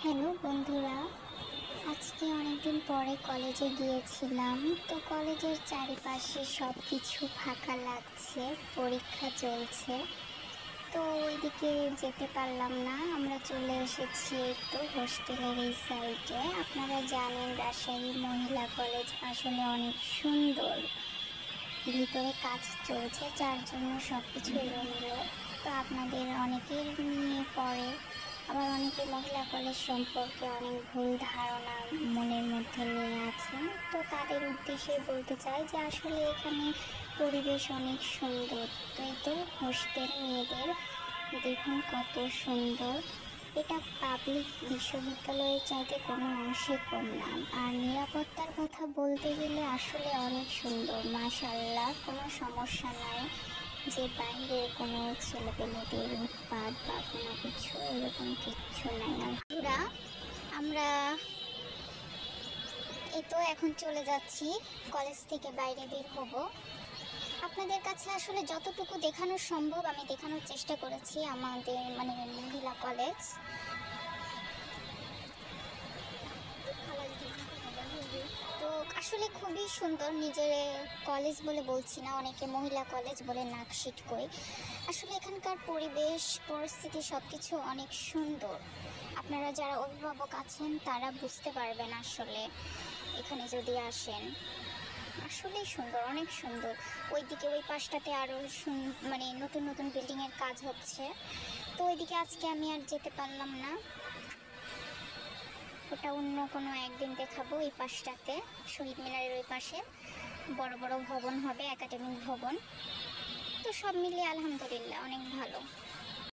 Hello বন্ধুরা, আজকে অনেকদিন পরে কলেজে গিয়েছিলাম। তো কলেজের চারিপাশে সব কিছু ফাঁকা লাগছে, পরীক্ষা চলছে। তো ওইদিকে যেতে পারলাম না, আমরা চলে এসেছি একটু হোস্টেলের এই সাইডে। আপনারা জানেন রাজশাহী মহিলা কলেজ আসলে অনেক সুন্দর, ভিতরে কাজ চলছে যার জন্য সব কিছু এলোমেলো। তো আপনাদের অনেকের নিয়ে পড়ে, আবার অনেকে মহিলা কলেজ সম্পর্কে অনেক ভুল ধারণা মনের মধ্যে নিয়ে আছেন। তো তাদের উদ্দেশ্যে বলতে চাই যে আসলে এখানে পরিবেশ অনেক সুন্দর। তো এই তো হোস্টেল মেয়েদের দেখুন কত সুন্দর। এটা পাবলিক বিশ্ববিদ্যালয়ের চাইতে কোনো অংশে কম না। আর নিরাপত্তার কথা বলতে গেলে আসলে অনেক সুন্দর, মাশাআল্লাহ, কোনো সমস্যা নাই যে বাইরের কোনো ছেলেপেলেদের উৎপাত বা কোনো কিছু এরকম কিচ্ছু নাই। আমরা আমরা এই তো এখন চলে যাচ্ছি, কলেজ থেকে বাইরে বের হব। আপনাদের কাছে আসলে যতটুকু দেখানো সম্ভব আমি দেখানোর চেষ্টা করেছি আমাদের মহিলা কলেজ। তো আসলে খুবই সুন্দর, নিজের কলেজ বলে বলছি না, অনেকে মহিলা কলেজ বলে নাক সিটকোই। আসলে এখানকার পরিবেশ পরিস্থিতি সব কিছু অনেক সুন্দর। আপনারা যারা অভিভাবক আছেন তারা বুঝতে পারবেন আসলে এখানে যদি আসেন। আসলেই সুন্দর, অনেক সুন্দর। ওইদিকে ওই পাশটাতে আরও নতুন নতুন বিল্ডিংয়ের কাজ হচ্ছে। তো ওইদিকে আজকে আমি আর যেতে পারলাম না, ওটা অন্য কোনো একদিন দেখাবো। এই পাশটাতে শহীদ মিনারের ওই পাশে বড় বড় ভবন হবে, একাডেমিক ভবন। তো সব মিলিয়ে আলহামদুলিল্লাহ অনেক ভালো।